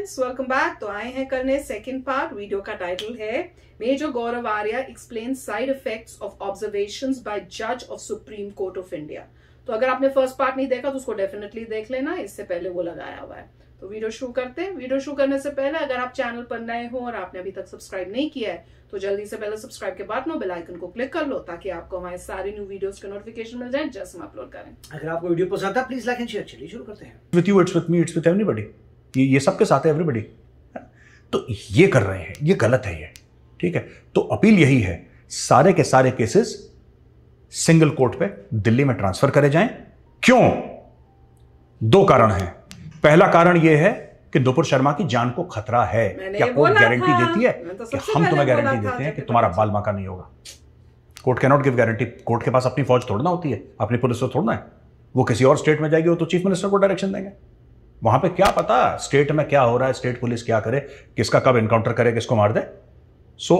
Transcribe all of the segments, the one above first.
Friends, welcome back. तो आए हैं करने सेकंड पार्ट। वीडियो का टाइटल है major Gaurav Arya explain side effects of observations by जज of Supreme Court of India. तो अगर आपने फर्स्ट पार्ट नहीं देखा तो उसको डेफिनेटली देख लेना, इससे पहले वो लगाया हुआ है। तो वीडियो शुरू करते हैं। वीडियो शुरू करने से पहले अगर आप चैनल पर नए हो और आपने अभी तक सब्सक्राइब नहीं किया है तो जल्दी से पहले सब्सक्राइब के बाद बेल आइकन को क्लिक कर लो ताकि आपको हमारे सारे न्यू वीडियोस के नोटिफिकेशन मिल जाए जैसे हम अपलोड करें। अगर आपको वीडियो पसंद आता है प्लीज लाइक एंड शेयर। चलिए शुरू करते हैं। With you, it's with me, it's with everybody. ये सबके साथ है एवरीबॉडी। तो ये कर रहे हैं, ये गलत है ये, ठीक है। तो अपील यही है, सारे के सारे केसेस सिंगल कोर्ट पे दिल्ली में ट्रांसफर करे जाएं। क्यों? दो कारण हैं। पहला कारण यह है कि नुपुर शर्मा की जान को खतरा है। क्या कोर्ट गारंटी देती है कि हम तुम्हें गारंटी देते हैं कि तुम्हारा बाल बांका नहीं होगा? Court can not give guarantee. Court के पास अपनी फौज थोड़ना होती है, अपनी पुलिस तो थोड़ना है। वो किसी और स्टेट में जाएगी, वो तो चीफ मिनिस्टर को डायरेक्शन देंगे। वहां पे क्या पता स्टेट में क्या हो रहा है, स्टेट पुलिस क्या करे, किसका कब एनकाउंटर करे, किसको मार दे। So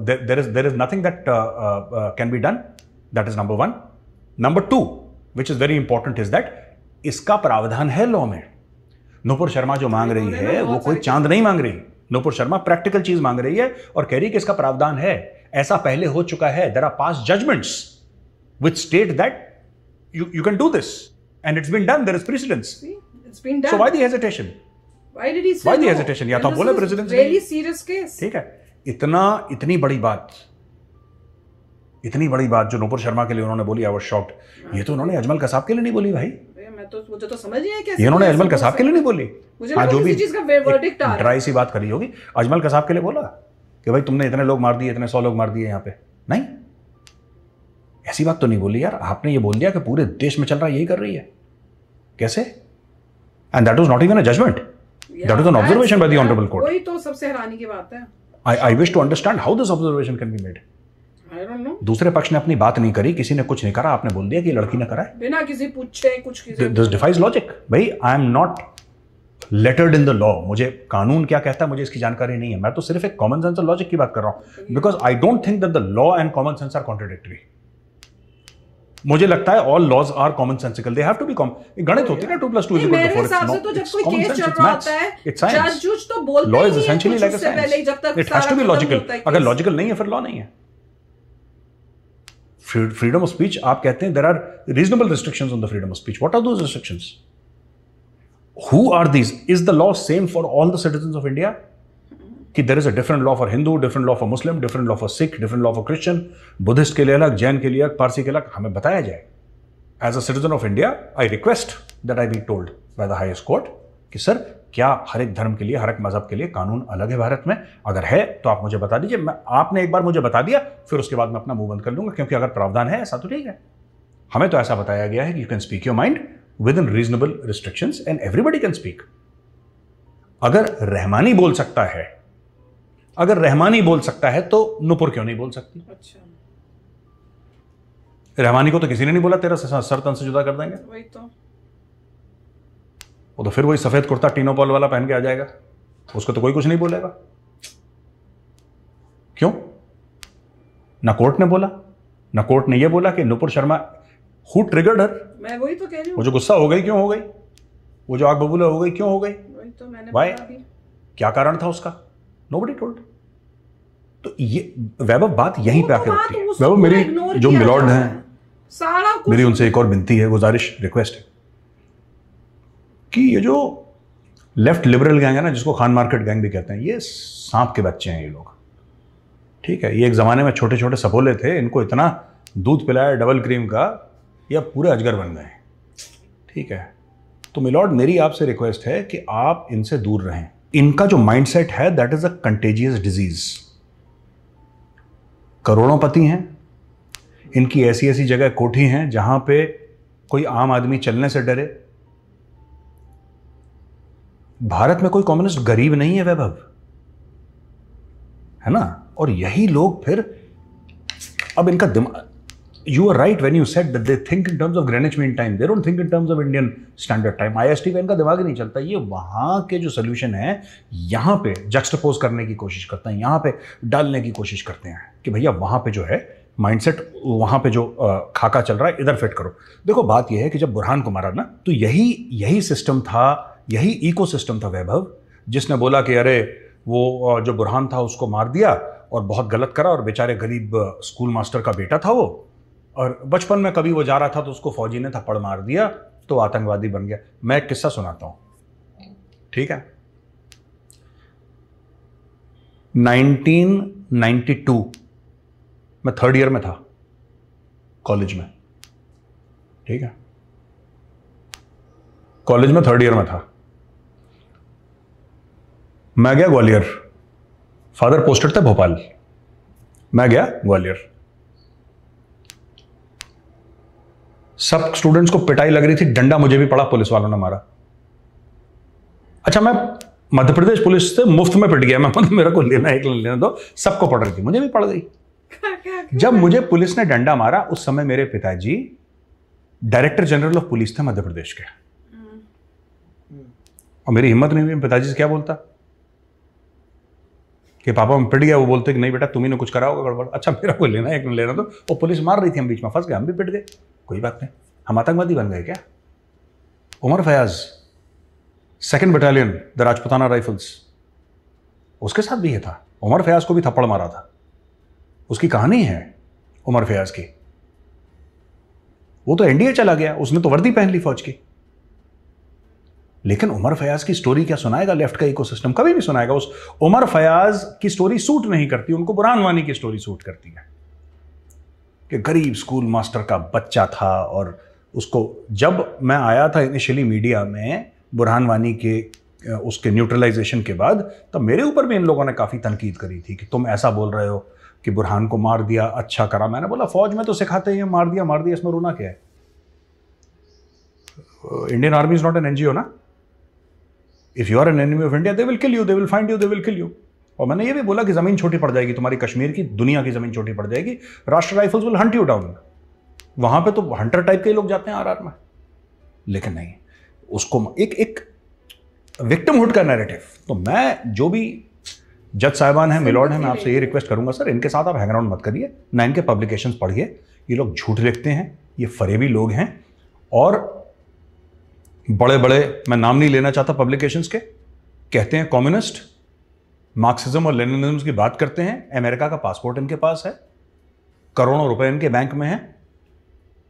there is nothing that can be done. That is number one. Number two which is very important is that इसका प्रावधान है लॉ में। नुपुर शर्मा जो मांग रही है वो कोई चांद नहीं मांग रही। नुपुर शर्मा प्रैक्टिकल चीज मांग रही है और कह रही है कि इसका प्रावधान है। ऐसा पहले हो चुका है। There are past judgments which state that you can do this and it's been done. There is precedence. It's been done. So why the hesitation? Why did he say why the no? hesitation? या तो बोले president really serious case. ठीक है। इतनी बड़ी बात जो नुपुर शर्मा के लिए उन्होंने बोली, आई वाज शॉक्ड। ये तो उन्होंने अजमल कसाब के लिए नहीं बोली भाई। मुझे तो समझ नहीं आया कैसे। ये उन्होंने अजमल कसाब के लिए नहीं बोली। हाँ, जो भी चीज का वर्डिक्ट आ रहा है, ड्राई सी बात करी होगी। अजमल कसाब के लिए बोला कि भाई तुमने इतने लोग मार दिए, इतने 100 लोग मार दिए यहाँ पे। नहीं, ऐसी बात तो नहीं बोली यार। आपने ये बोल दिया कि पूरे देश में चल रहा है, यही कर रही है। कैसे? And that was not even a judgment, that was an observation by the honourable court. वही तो सबसे हैरानी की बात है। I wish to understand how this observation can be made. I don't know. दूसरे पक्ष ने अपनी बात नहीं करी, किसी ने कुछ नहीं करा, आपने बोल दिया कि लड़की ने करा है बिना किसी पूछे कुछ। This defies logic. भाई I am not lettered in the law. मुझे कानून क्या कहता है मुझे इसकी जानकारी नहीं है। मैं तो सिर्फ एक कॉमन सेंस और लॉजिक की बात कर रहा हूं। Because I don't think that the law and common sense are contradictory. मुझे लगता है all laws are common sensical. They have to be common. गणित होती है ना, 2 + 2 = 4। मेरे हिसाब से तो जब कोई केस चल रहा होता है जज तो बोलते law is essentially like a science. It has to be logical. अगर लॉजिकल नहीं है फिर लॉ नहीं है। फ्रीडम ऑफ स्पीच आप कहते हैं there are reasonable restrictions on the freedom of speech. What are those restrictions? Who are these? Is the law same for all the citizens of India? कि there is a different law for Hindu, different law for Muslim, different law for Sikh, different law for Christian, Buddhist के लिए अलग, जैन के लिए अलग, पारसी के अलग। हमें बताया जाए। As a citizen of India I request that I be told by the highest court कि सर क्या हर एक धर्म के लिए, हर एक मजहब के लिए कानून अलग है भारत में? अगर है तो आप मुझे बता दीजिए। आपने एक बार मुझे बता दिया, फिर उसके बाद मैं अपना मुंह बंद कर लूंगा, क्योंकि अगर प्रावधान है ऐसा तो ठीक है। हमें तो ऐसा बताया गया है कि you can speak your mind with in reasonable restrictions and everybody can speak. अगर रहमानी बोल सकता है, अगर रहमानी बोल सकता है तो नुपुर क्यों नहीं बोल सकती? अच्छा, रहमानी को तो किसी ने नहीं बोला तेरा सर तन से जुदा कर देंगे। वही तो। वो तो फिर वही सफेद कुर्ता टीनोपॉल वाला पहन के आ जाएगा, उसको तो कोई कुछ नहीं बोलेगा। क्यों? ना कोर्ट ने बोला, ना कोर्ट ने ये बोला कि नुपुर शर्मा हु ट्रिगर्ड हर। मैं वही तो कह रही हूं। वो जो गुस्सा हो गई क्यों हो गई, वो जो आग बबूला हो गई क्यों हो गई, वही तो मैंने वाई, बता दी। क्या कारण था उसका? Nobody told. तो ये वैभव बात यहीं पे आके रुकती है। वैभव मेरी जो मिलॉर्ड हैं, मेरी उनसे एक और विनती है, गुजारिश, रिक्वेस्ट है कि ये जो लेफ्ट लिबरल गैंग है ना, जिसको खान मार्केट गैंग भी कहते हैं, ये सांप के बच्चे हैं ये लोग। ठीक है, ये एक जमाने में छोटे छोटे सपोले थे, इनको इतना दूध पिलाया डबल क्रीम का, ये अब पूरे अजगर बन गए। ठीक है, तो मिलॉर्ड मेरी आपसे रिक्वेस्ट है कि आप इनसे दूर रहें। इनका जो माइंडसेट है that is a contagious disease. करोड़ोंपति हैं, इनकी ऐसी ऐसी जगह कोठी हैं जहां पे कोई आम आदमी चलने से डरे। भारत में कोई कम्युनिस्ट गरीब नहीं है वैभव, है ना? और यही लोग फिर अब इनका दिमाग, you are right when you said that they think in terms of Greenwich mean time, they don't think in terms of Indian standard time. IST का इनका दिमाग ही नहीं चलता। ये वहां के जो सोल्यूशन है यहां पे जक्सटपोज करने की कोशिश करते हैं, यहां पे डालने की कोशिश करते हैं कि भैया वहां पे जो है माइंडसेट, वहां पे जो खाका चल रहा है इधर फिट करो। देखो बात यह है कि जब बुरहान को मारा ना, तो यही सिस्टम था, यही इकोसिस्टम था वैभव, जिसने बोला कि अरे वो जो बुरहान था उसको मार दिया और बहुत गलत करा और बेचारे गरीब स्कूल मास्टर का बेटा था वो, और बचपन में कभी वो जा रहा था तो उसको फौजी ने थप्पड़ मार दिया तो आतंकवादी बन गया। मैं एक किस्सा सुनाता हूं, ठीक है। 1992 मैं 3rd ईयर में था कॉलेज में, ठीक है, कॉलेज में 3rd ईयर में था। मैं गया ग्वालियर, फादर पोस्टेड थे भोपाल, मैं गया ग्वालियर। सब स्टूडेंट्स को पिटाई लग रही थी, डंडा मुझे भी पड़ा, पुलिस वालों ने मारा। अच्छा, मैं मध्य प्रदेश पुलिस से मुफ्त में पिट गया, मैं मतलब मेरे को लेना दो, सबको पड़ रही थी, मुझे भी पड़ गई। जब मुझे पुलिस ने डंडा मारा उस समय मेरे पिताजी डायरेक्टर जनरल ऑफ पुलिस थे मध्य प्रदेश के, और मेरी हिम्मत नहीं हुई पिताजी से क्या बोलता कि पापा मैं पिट गया। वो बोलते कि नहीं बेटा तुम ही ने कुछ करा होगा गड़बड़। अच्छा, मेरा कोई लेना है लेना दो, वो पुलिस मार रही थी, हम बीच में फंस गए, हम भी पिट गए, कोई बात नहीं, हम आतंकवादी बन गए क्या? Umar Fayaz 2nd battalion the Rajputana rifles, उसके साथ भी ये था, उमर फयाज को भी थप्पड़ मारा था, उसकी कहानी है उमर फयाज की। वो तो एनडीए चला गया, उसने तो वर्दी पहन ली फौज की, लेकिन उमर फयाज की स्टोरी क्या सुनाएगा लेफ्ट का इकोसिस्टम? कभी नहीं सुनाएगा। उस उमर फयाज की स्टोरी सूट नहीं करती, उनको बुरहान वानी की स्टोरी सूट करती है कि गरीब स्कूल मास्टर का बच्चा था, और उसको जब मैं आया था इनिशियली मीडिया में बुरहान वानी के उसके न्यूट्रलाइजेशन के बाद, तब मेरे ऊपर भी इन लोगों ने काफ़ी तनकीद करी थी कि तुम ऐसा बोल रहे हो कि बुरहान को मार दिया, अच्छा करा। मैंने बोला फौज में तो सिखाते हैं मार दिया, इसमें रोना क्या है? Indian Army is not an NGO ना। If you are an enemy of India they will kill you, they will find you, they will kill you. और मैंने ये भी बोला कि जमीन छोटी पड़ जाएगी तुम्हारी, कश्मीर की, दुनिया की जमीन छोटी पड़ जाएगी, राष्ट्र rifles will Hunt you down. वहां पे तो हंटर टाइप के लोग जाते हैं आरआर में, लेकिन नहीं, उसको एक विक्टिमहुड का नैरेटिव। तो मैं जो भी जज साहिबान हैं, मिलॉर्ड हैं, मैं आपसे ये रिक्वेस्ट करूंगा सर, इनके साथ आप हैंग अराउंड मत करिए, ना इनके पब्लिकेशंस पढ़िए, ये लोग झूठ लिखते हैं, ये फरेबी लोग हैं, और बड़े बड़े, मैं नाम नहीं लेना चाहता पब्लिकेशंस के, कहते हैं कम्युनिस्ट, मार्क्सिज्म और लेनिनिज्म की बात करते हैं, अमेरिका का पासपोर्ट इनके पास है, करोड़ों रुपए इनके बैंक में है,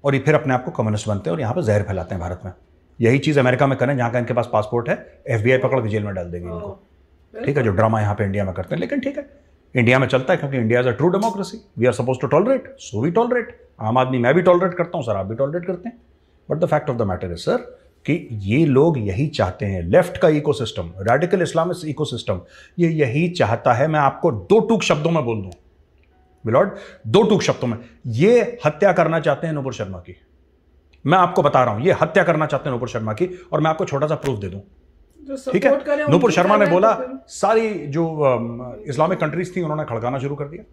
और ये फिर अपने आप को कम्युनिस्ट बनते हैं और यहां पर जहर फैलाते हैं भारत में। यही चीज अमेरिका में करें जहां का इनके पास पासपोर्ट है, एफबीआई पकड़ के जेल में डाल देगी इनको, ठीक है, जो ड्रामा यहां पे इंडिया में करते हैं। लेकिन ठीक है, इंडिया में चलता है क्योंकि India is a true democracy, we are suppose to tolerate, so we tolerate. आम आदमी, मैं भी टॉलरेट करता हूं सर, आप भी टॉलरेट करते हैं, but the fact of the matter is sir कि ये लोग यही चाहते हैं, लेफ्ट का इकोसिस्टम, रेडिकल इस्लामिस्ट इकोसिस्टम, ये यही चाहता है। मैं आपको 2 टूक शब्दों में बोल दूं मिलॉर्ड, 2 टूक शब्दों में, ये हत्या करना चाहते हैं नुपुर शर्मा की। मैं आपको बता रहा हूं, ये हत्या करना चाहते हैं नुपुर शर्मा की, और मैं आपको छोटा सा प्रूफ दे दूं, ठीक है। नुपुर शर्मा ने बोला सारी जो इस्लामिक कंट्रीज थी उन्होंने खड़काना शुरू कर दिया,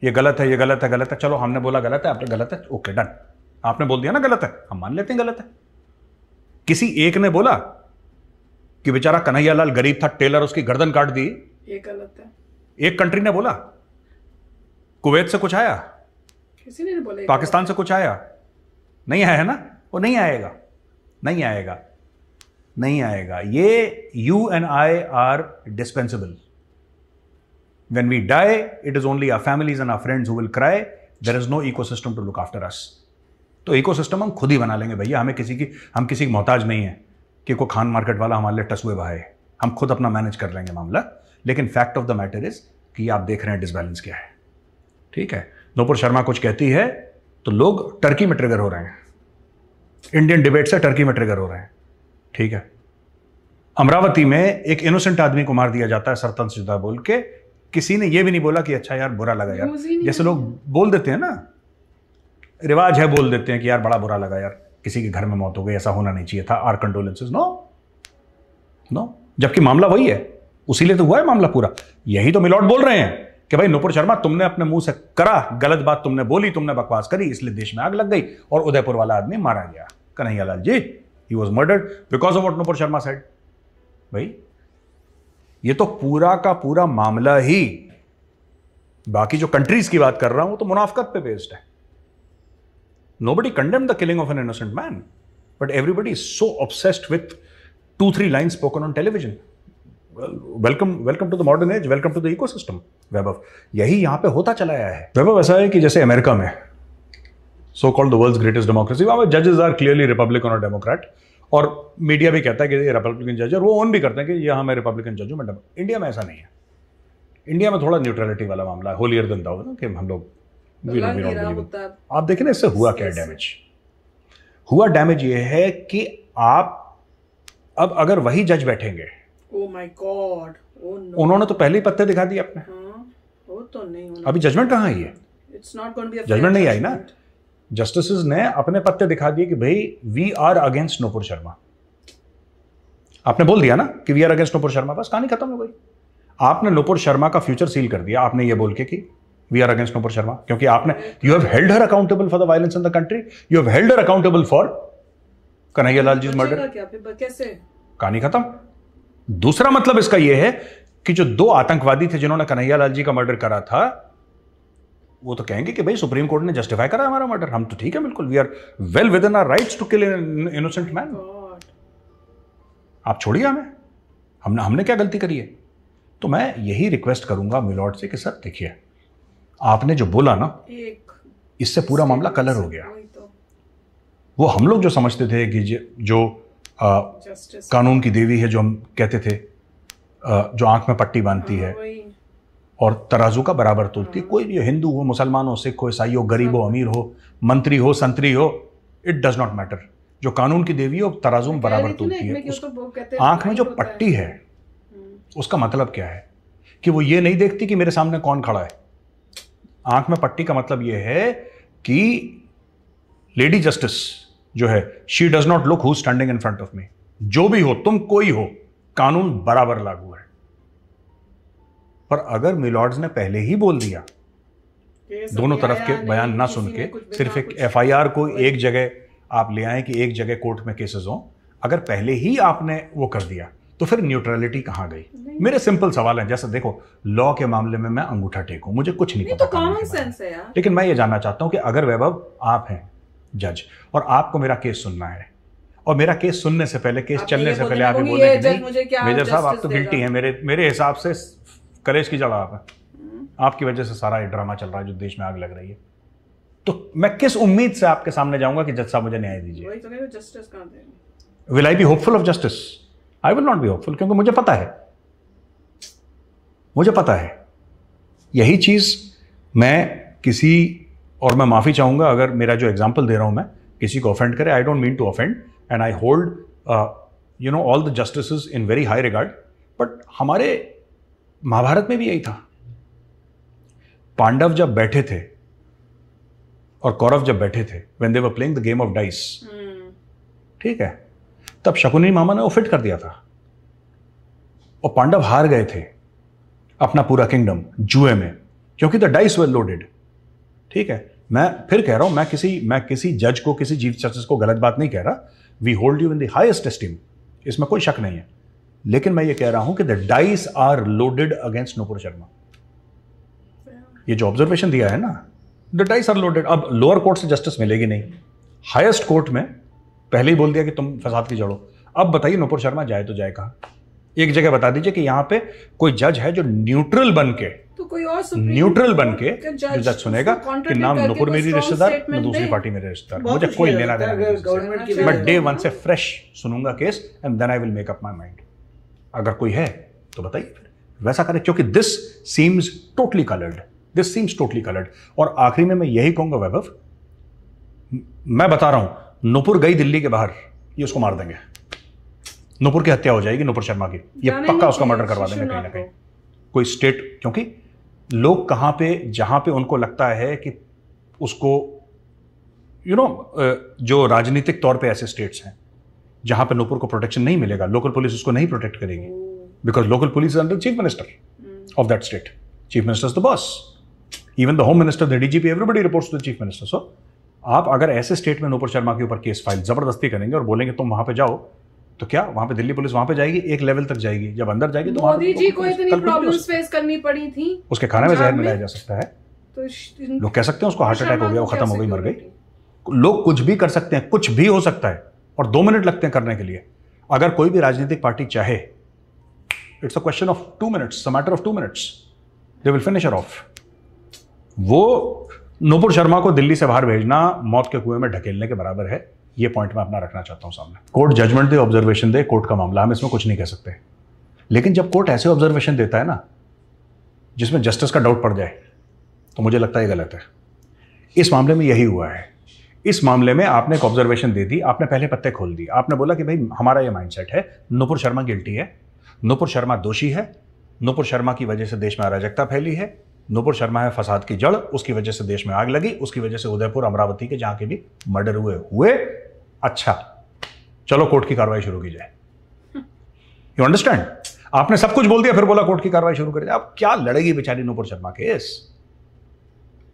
ये गलत है, ये गलत है, गलत है। चलो हमने बोला गलत है, आपने गलत है, ओके डन, आपने बोल दिया ना गलत है, हम मान लेते हैं गलत है। किसी एक ने बोला कि बेचारा कन्हैयालाल गरीब था, टेलर उसकी गर्दन काट दी, ये गलत है। एक कंट्री ने बोला, कुवैत से कुछ आया, किसी ने नहीं बोला, पाकिस्तान से कुछ आया, नहीं आया ना, वो नहीं आएगा, नहीं आएगा, नहीं आएगा। ये you and I R dispensable. When we die, it is only our families and our friends who will cry. There is no ecosystem to look after us. तो इकोसिस्टम हम खुद ही बना लेंगे भैया, हम किसी की मोहताज नहीं है कि कोई खान मार्केट वाला हमारे लिए टसुए बहाए, हम खुद अपना मैनेज कर लेंगे मामला। लेकिन fact of the matter is कि आप देख रहे हैं डिसबैलेंस क्या है, ठीक है। नुपुर शर्मा कुछ कहती है तो लोग टर्की में ट्रिगर हो रहे हैं, इंडियन डिबेट से टर्की में ट्रिगर हो रहे हैं, ठीक है। अमरावती में एक इनोसेंट आदमी को मार दिया जाता है सरतंजुदा बोल के, किसी ने यह भी नहीं बोला कि अच्छा यार बुरा लगा यार, जैसे लोग बोल देते हैं ना, रिवाज है, बोल देते हैं कि यार बड़ा बुरा लगा यार, किसी के घर में मौत हो गई, ऐसा होना नहीं चाहिए था, आर कंडोलेंसेस। नो नो, जबकि मामला वही है, उसी लिए तो हुआ है मामला पूरा। यही तो मिलॉर्ड बोल रहे हैं कि भाई नुपुर शर्मा तुमने अपने मुंह से करा, गलत बात तुमने बोली, तुमने बकवास करी, इसलिए देश में आग लग गई और उदयपुर वाला आदमी मारा गया, Kanhaiyalal ji, he was murdered because of what Nupur Sharma said. भाई ये तो पूरा का पूरा मामला ही, बाकी जो कंट्रीज की बात कर रहा हूं तो मुनाफकत पे बेस्ड है। Nobody condemned the killing of an innocent man, but everybody is so obsessed with 2-3 lines spoken on television. Welcome to the modern age, welcome to the ecosystem Vaibhav. यही यहां पे होता चला आया है. वैभव ऐसा है कि जैसे अमेरिका में so called the world's greatest democracy, वहां पे जजेस आर क्लियरली रिपब्लिकन और डेमोक्रेट, और मीडिया भी कहता है कि ये रिपब्लिकन जज है, और वो ओन भी करते हैं कि यहाँ मैं रिपब्लिकन जज हूं. इंडिया में ऐसा नहीं है. इंडिया में थोड़ा न्यूट्रलिटी वाला मामला है, होलियर देन दाऊ ना, कि हम लोग आप देखें ना इससे हुआ क्या डैमेज. हुआ डैमेज ये है कि आप अब अगर वही जज बैठेंगे, ओह माय गॉड, उन्होंने तो पहले ही पत्ते दिखा दिए अपने. वो तो नहीं होना. अभी जजमेंट कहाँ आई है? It's not going to be a judgment नहीं आई ना. जस्टिसेस ने अपने पत्ते दिखा दिए कि भाई we are against Nupur Sharma. आपने बोल दिया ना कि we are against Nupur Sharma, बस कहानी खत्म हो गई. आपने नूपुर शर्मा का फ्यूचर सील कर दिया, आपने ये बोल के कि we are against Nupur Sharma, क्योंकि आपने you have held her accountable for the violence in the country, you have held her accountable for Kanhaiya Lal ji murder. कैसे? कहानी खत्म. दूसरा मतलब इसका यह है कि जो 2 आतंकवादी थे जिन्होंने कन्हैया लाल जी का मर्डर करा था, वो तो कहेंगे कि भाई सुप्रीम कोर्ट ने जस्टिफाई करा हमारा मर्डर, हम तो ठीक है बिल्कुल, we are well within our rights to kill innocent man. आप छोड़िए हमें, हमने क्या गलती करी है? तो मैं यही रिक्वेस्ट करूंगा मिलॉर्ड से कि सर देखिए, आपने जो बोला ना, इससे पूरा मामला कलर हो गया. वो हम लोग जो समझते थे कि जो कानून की देवी है, जो हम कहते थे, जो आंख में पट्टी बांधती है और तराजू का बराबर तोलती है, कोई भी हिंदू हो, मुसलमान हो, सिख हो, ईसाई हो, गरीब हो, अमीर हो, मंत्री हो, संतरी हो, इट डज नॉट मैटर. जो कानून की देवी हो तराजू में बराबर तोलती है. आंख में जो पट्टी है उसका मतलब क्या है? कि वो ये नहीं देखती कि मेरे सामने कौन खड़ा है. आंख में पट्टी का मतलब ये है कि लेडी जस्टिस जो है, she does not look who standing in front of me. जो भी हो, तुम कोई हो, कानून बराबर लागू है. पर अगर मिलॉर्ड्स ने पहले ही बोल दिया, दोनों तरफ के बयान ना सुन के, सिर्फ एक एफआईआर को एक जगह आप ले आए कि एक जगह कोर्ट में केसेस हो, अगर पहले ही आपने वो कर दिया, तो फिर न्यूट्रलिटी कहां गई? मेरे सिंपल सवाल है. जैसे देखो, लॉ के मामले में मैं अंगूठा टेकूं, मुझे कुछ नहीं पता, तो कॉमन सेंस है यार. लेकिन मैं ये जानना चाहता हूं कि अगर वैभव आप हैं जज और आपको मेरा केस सुनना है, और मेरा केस सुनने से पहले, केस चलने से पहले आप ये बोले कि नहीं मेजर साहब आप तो गिल्टी हैं, मेरे हिसाब से कलेश की जड़ आप है, आपकी वजह से सारा ये ड्रामा चल रहा है जो देश में आग लग रही है, तो मैं किस उम्मीद से आपके सामने जाऊंगा कि जज साहब मुझे न्याय दीजिए? Will I be hopeful of justice? I will not be hopeful, क्योंकि मुझे पता है यही चीज मैं किसी, और मैं माफी चाहूंगा अगर मेरा जो एग्जांपल दे रहा हूं मैं किसी को ऑफेंड करे. I don't mean to offend and I hold all the justices in very high regard. But हमारे महाभारत में भी यही था. पांडव जब बैठे थे और कौरव जब बैठे थे, when they were playing the game of dice, ठीक है, तब शकुनी मामा ने वो फिट कर दिया था और पांडव हार गए थे अपना पूरा किंगडम जुए में, क्योंकि द डाइस वर लोडेड. ठीक है, मैं फिर कह रहा हूं, मैं किसी जज को, किसी चीफ जस्टिस को गलत बात नहीं कह रहा. We hold you in the highest esteem, इसमें कोई शक नहीं है. लेकिन मैं ये कह रहा हूं कि the dice are loaded against Nupur Sharma. ये जो ऑब्जर्वेशन दिया है ना, द डाइस आर लोडेड. अब लोअर कोर्ट से जस्टिस मिलेगी नहीं, हाईएस्ट कोर्ट में पहले ही बोल दिया कि तुम फसाद की जड़ो. अब बताइए नूपुर शर्मा जाए तो जाए कहां? एक जगह बता दीजिए कि यहां पे कोई जज है जो न्यूट्रल बन के, तो कोई और जो जज सुनेगा कि नाम नूपुर मेरी रिश्तेदार, न दूसरी पार्टी मेरे रिश्तेदार, मुझे कोई लेना देना नहीं. मैं डे 1 से फ्रेश सुनूंगा case and then I will make up my mind. अगर कोई है तो बताइए, फिर वैसा करें, क्योंकि दिस सीम्स टोटली कलर्ड. और आखिरी में मैं यही कहूंगा वैभव, मैं बता रहा हूं, नूपुर गई दिल्ली के बाहर, ये उसको मार देंगे. नूपुर की हत्या हो जाएगी, नूपुर शर्मा की, ये पक्का उसका मर्डर करवा देंगे कहीं ना कहीं. कोई स्टेट, क्योंकि लोग कहां पे, जहां पे उनको लगता है कि उसको जो राजनीतिक तौर पे ऐसे स्टेट्स हैं जहां पे नूपुर को प्रोटेक्शन नहीं मिलेगा, लोकल पुलिस उसको नहीं प्रोटेक्ट करेगी, because local police is under chief minister of that state. Chief minister is the boss, even the home minister, the DGP, everybody reports to the chief minister. So आप अगर ऐसे state में नूपुर शर्मा के ऊपर case file जबरदस्ती करेंगे और बोलेंगे तुम वहां पे जाओ, तो क्या वहां पे दिल्ली पुलिस वहां पे जाएगी, एक लेवल तक जाएगी, जब अंदर जाएगी तो मोदी जी को इतनी प्रॉब्लम्स फेस करनी पड़ी थी, उसके खाने में जहर मिलाया जा सकता है, तो लोग कह सकते हैं उसको हार्ट अटैक हो गया, वो खत्म हो गई, मर गई. लोग कुछ भी कर सकते हैं, कुछ भी हो सकता है, और 2 मिनट लगते हैं करने के लिए. अगर कोई भी राजनीतिक पार्टी चाहे, it's a question of 2 minutes, a matter of 2 minutes, they will finish it of. वो नूपुर शर्मा को दिल्ली से बाहर भेजना मौत के कुएं में ढकेलने के बराबर है। ये पॉइंट मैं अपना रखना चाहता हूं सामने। कोर्ट जजमेंट दे, ऑब्जर्वेशन दे, कोर्ट का मामला, हम इसमें कुछ नहीं कह सकते। लेकिन जब कोर्ट ऐसे ऑब्जर्वेशन देता है ना जिसमें जस्टिस का डाउट पड़ जाए, तो मुझे लगता है ये गलत है। इस मामले में यही हुआ है। इस मामले में आपने एक ऑब्जर्वेशन दे दी, आपने पहले पत्ते खोल दिए, आपने बोला कि भाई हमारा ये माइंडसेट है, नूपुर शर्मा गिल्टी है, नूपुर शर्मा दोषी है, नूपुर शर्मा की वजह से देश में अराजकता फैली है, नूपुर शर्मा है फसाद की जड़, उसकी वजह से देश में आग लगी, उसकी वजह से उदयपुर, अमरावती के जहां के भी मर्डर हुए। अच्छा, चलो कोर्ट की कार्रवाई शुरू की जाए। You understand? आपने सब कुछ बोल दिया, फिर बोला कोर्ट की कार्रवाई शुरू कर दिया। अब क्या लड़ेगी बेचारी नूपुर शर्मा केस?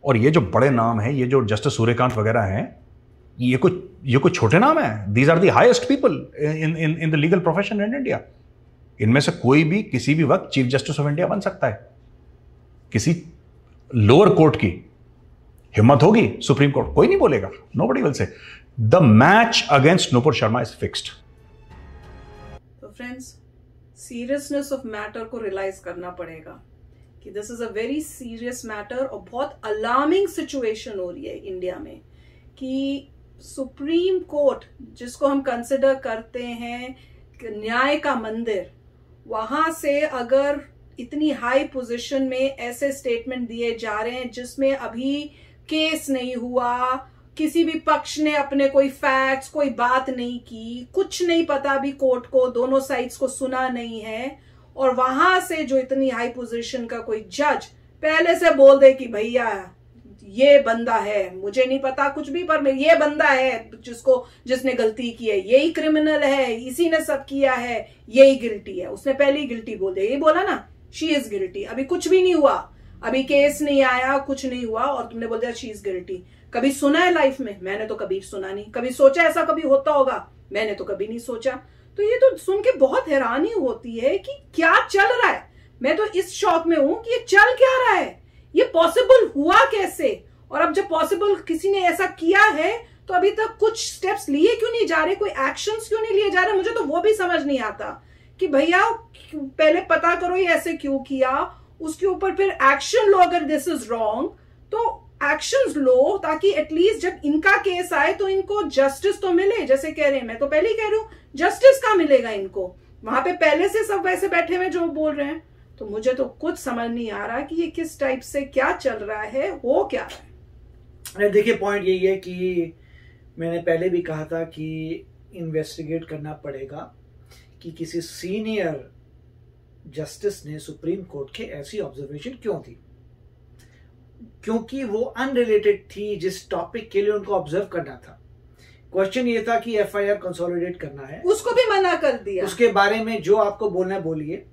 और ये जो बड़े नाम है, ये जो जस्टिस सूर्यकांत वगैरह हैं, ये कोई छोटे नाम है। These are the highest people in the legal profession in India. इनमें से कोई भी किसी भी वक्त चीफ जस्टिस ऑफ इंडिया बन सकता है। किसी लोअर कोर्ट की हिम्मत होगी सुप्रीम कोर्ट, कोई नहीं बोलेगा, nobody will say. The match against Nupur Sharma is fixed. तो फ्रेंड्स, सीरियसनेस ऑफ मैटर को रियलाइज करना पड़ेगा कि this is a very serious matter और बहुत अलार्मिंग सिचुएशन हो रही है इंडिया में कि सुप्रीम कोर्ट, जिसको हम कंसिडर करते हैं न्याय का मंदिर, वहां से अगर इतनी हाई पोजीशन में ऐसे स्टेटमेंट दिए जा रहे हैं जिसमें अभी केस नहीं हुआ, किसी भी पक्ष ने अपने कोई फैक्ट्स, कोई बात नहीं की, कुछ नहीं पता अभी कोर्ट को, दोनों साइड्स को सुना नहीं है, और वहां से जो इतनी हाई पोजीशन का कोई जज पहले से बोल दे कि भैया ये बंदा है, मुझे नहीं पता कुछ भी, पर ये बंदा है जिसने गलती की है, यही क्रिमिनल है, इसी ने सब किया है, यही गिल्टी है। उसने पहले ही गिल्टी बोल दिया, यही बोला ना, शी इज गिल्टी। अभी कुछ भी नहीं हुआ, अभी केस नहीं आया, कुछ नहीं हुआ, और तुमने बोल दिया शी इज गिल्टी। कभी सुना है लाइफ में? मैंने तो कभी सुना नहीं। कभी सोचा ऐसा कभी होता होगा? मैंने तो कभी नहीं सोचा। तो ये तो सुन के बहुत हैरानी होती है कि क्या चल रहा है। मैं तो इस शौक में हूं कि ये चल क्या रहा है, ये पॉसिबल हुआ कैसे, और अब जब पॉसिबल किसी ने ऐसा किया है तो अभी तक कुछ स्टेप्स लिए क्यों नहीं जा रहे, कोई एक्शंस क्यों नहीं लिए जा रहे? मुझे तो वो भी समझ नहीं आता कि भैया पहले पता करो ये ऐसे क्यों किया, उसके ऊपर फिर एक्शन लो। अगर दिस इज रॉन्ग तो एक्शंस लो, ताकि एटलीस्ट जब इनका केस आए तो इनको जस्टिस तो मिले। जैसे कह रहे हैं, मैं तो पहले ही कह रही हूं, जस्टिस कहां मिलेगा इनको? वहां पे पहले से सब वैसे बैठे हुए जो बोल रहे हैं। तो मुझे तो कुछ समझ नहीं आ रहा कि ये किस टाइप से क्या चल रहा है, हो क्या रहा है। देखिए, पॉइंट यही है कि मैंने पहले भी कहा था कि इन्वेस्टिगेट करना पड़ेगा कि किसी सीनियर जस्टिस ने सुप्रीम कोर्ट के ऐसी ऑब्जर्वेशन क्यों दी, क्योंकि वो अनरिलेटेड थी जिस टॉपिक के लिए उनको ऑब्जर्व करना था। क्वेश्चन ये था कि एफआईआर कंसोलिडेट करना है, उसको भी मना कर दिया। उसके बारे में जो आपको बोलना है बोलिए,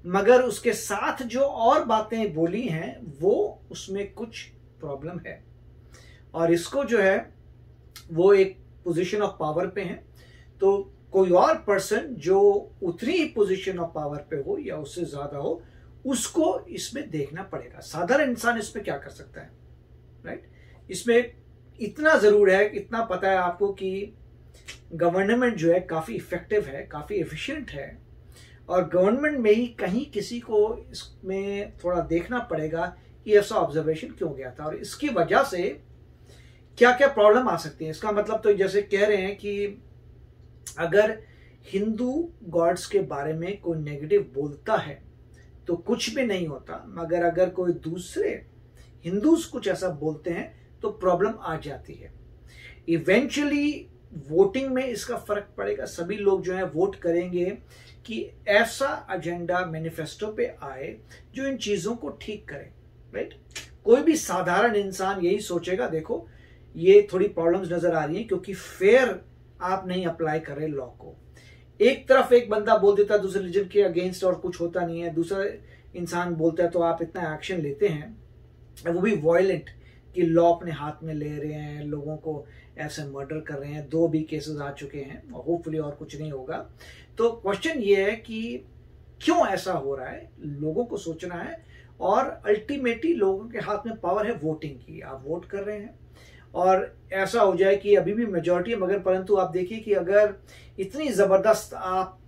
मगर उसके साथ जो और बातें बोली हैं वो उसमें कुछ प्रॉब्लम है, और इसको जो है वो एक पोजीशन ऑफ पावर पे है, तो कोई और पर्सन जो उतनी ही पोजीशन ऑफ पावर पे हो या उससे ज्यादा हो, उसको इसमें देखना पड़ेगा। साधारण इंसान इसमें क्या कर सकता है, राइट? इसमें इतना जरूर है, इतना पता है आपको कि गवर्नमेंट जो है काफी इफेक्टिव है, काफी एफिशिएंट है, और गवर्नमेंट में ही कहीं किसी को इसमें थोड़ा देखना पड़ेगा कि ऐसा ऑब्जर्वेशन क्यों गया था और इसकी वजह से क्या क्या प्रॉब्लम आ सकती है। इसका मतलब तो जैसे कह रहे हैं कि अगर हिंदू गॉड्स के बारे में कोई नेगेटिव बोलता है तो कुछ भी नहीं होता, मगर अगर कोई दूसरे हिंदूज कुछ ऐसा बोलते हैं तो प्रॉब्लम आ जाती है। इवेंचुअली वोटिंग में इसका फर्क पड़ेगा, सभी लोग जो है वोट करेंगे कि ऐसा एजेंडा मैनिफेस्टो पे आए जो इन चीजों को ठीक करे, राइट? कोई भी साधारण इंसान यही सोचेगा, देखो ये थोड़ी प्रॉब्लम्स नजर आ रही हैं क्योंकि फेयर आप नहीं अप्लाई कर रहे लॉ को। एक तरफ एक बंदा बोल देता है दूसरे रिलीजन के अगेंस्ट और कुछ होता नहीं है, दूसरा इंसान बोलता है तो आप इतना एक्शन लेते हैं, वो भी वायलेंट, कि लॉ अपने हाथ में ले रहे हैं, लोगों को ऐसे मर्डर कर रहे हैं। 2 भी केसेस आ चुके हैं और होपफुली और कुछ नहीं होगा। तो क्वेश्चन ये है कि क्यों ऐसा हो रहा है, लोगों को सोचना है, और अल्टीमेटली लोगों के हाथ में पावर है वोटिंग की। आप वोट कर रहे हैं और ऐसा हो जाए कि अभी भी मेजॉरिटी है, मगर परंतु आप देखिए कि अगर इतनी जबरदस्त आप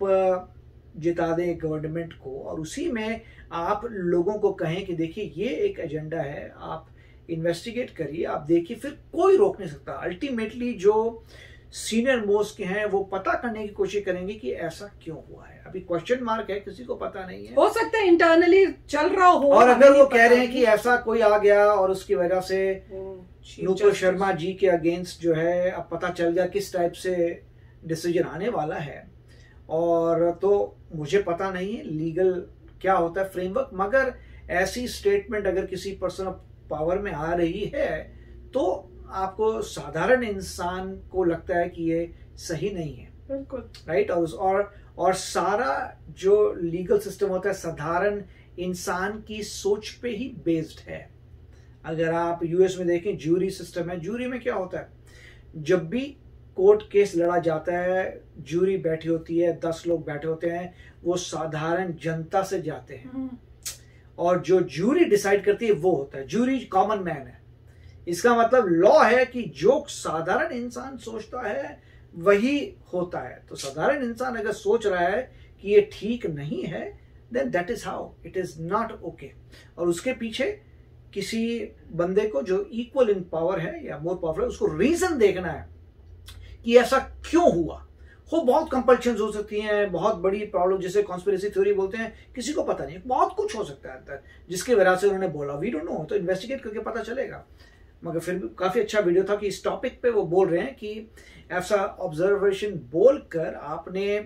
जिता दें गवर्नमेंट को और उसी में आप लोगों को कहें कि देखिए ये एक एजेंडा है, आप इन्वेस्टिगेट करिए, आप देखिए, फिर कोई रोक नहीं सकता। अल्टीमेटली जो सीनियर मोस्ट के हैं वो पता करने की कोशिश करेंगे कि ऐसा क्यों हुआ है। अभी क्वेश्चन मार्क है, किसी को पता नहीं है, हो सकता है इंटरनली चल रहा हो। और अगर वो कह रहे हैं कि ऐसा कोई आ गया और उसकी वजह से नूपुर शर्मा जी के अगेंस्ट जो है अब पता चल गया किस टाइप से डिसीजन आने वाला है, और तो मुझे पता नहीं है लीगल क्या होता है फ्रेमवर्क, मगर ऐसी स्टेटमेंट अगर किसी पर्सन ऑफ पावर में आ रही है तो आपको साधारण इंसान को लगता है कि ये सही नहीं है। बिल्कुल राइट। और सारा जो लीगल सिस्टम होता है साधारण इंसान की सोच पे ही बेस्ड है। अगर आप यूएस में देखें ज्यूरी सिस्टम है, ज्यूरी में क्या होता है, जब भी कोर्ट केस लड़ा जाता है ज्यूरी बैठी होती है, 10 लोग बैठे होते हैं, वो साधारण जनता से जाते हैं और जो ज्यूरी डिसाइड करती है वो होता है, ज्यूरी कॉमन मैन है। इसका मतलब लॉ है कि जो साधारण इंसान सोचता है वही होता है। तो साधारण इंसान अगर सोच रहा है कि ये ठीक नहीं है, then that is how it is not okay. और उसके पीछे किसी बंदे को जो इक्वल इन पावर है या मोर पावरफुल है, उसको रीजन देखना है कि ऐसा क्यों हुआ। बहुत कंपल्शंस हो सकती हैं, बहुत बड़ी प्रॉब्लम जिसे कॉन्स्पिरेसी थ्योरी बोलते हैं, किसी को पता नहीं, बहुत कुछ हो सकता है अंदर जिसकी वजह से उन्होंने बोला, वी डोंट नो। तो इन्वेस्टिगेट करके पता चलेगा। मगर फिर भी काफी अच्छा वीडियो था कि इस टॉपिक पे वो बोल रहे हैं कि ऐसा ऑब्जर्वेशन बोलकर आपने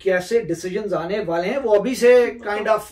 कैसे डिसीजंस आने वाले हैं वो अभी से काइंड ऑफ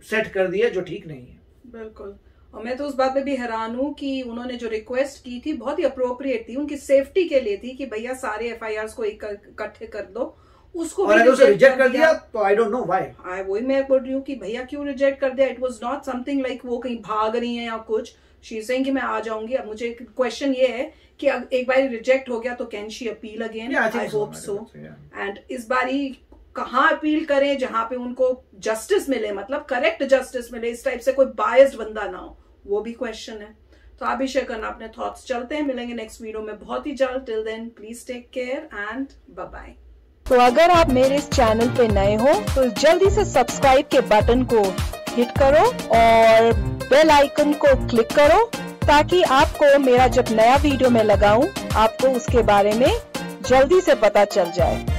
सेट कर दिया, जो ठीक नहीं है। बिल्कुल। और मैं तो उस बात पे भी हैरान हूँ कि उन्होंने जो रिक्वेस्ट की थी बहुत ही अप्रोप्रिएट थी, उनकी सेफ्टी के लिए थी कि भैया सारे एफआईआर को इकट्ठे कर दो। उसको और अगर उसे रिजेक्ट कर दिया तो आई डोंट नो व्हाई। वही मैं बोल रही हूँ कि भैया क्यों रिजेक्ट कर दिया। It was not something like वो कहीं भाग रही है या कुछ, शी इज सेइंग कि मैं आ जाऊंगी। अब मुझे क्वेश्चन ये है कि अब एक बार रिजेक्ट हो गया तो can she appeal again? I hope so. And इस बारी कहाँ अपील करें जहां पे उनको जस्टिस मिले, मतलब करेक्ट जस्टिस मिले, इस टाइप से कोई बायस्ड बंदा ना हो, वो भी क्वेश्चन है। तो आप भी शेयर करना अपने थॉट्स। चलते हैं, मिलेंगे नेक्स्ट वीडियो में बहुत ही जल्द। Till then please take care and bye bye. तो अगर आप मेरे इस चैनल पे नए हो तो जल्दी से सब्सक्राइब के बटन को हिट करो और बेल आइकन को क्लिक करो ताकि आपको मेरा जब नया वीडियो मैं लगाऊं आपको उसके बारे में जल्दी से पता चल जाए।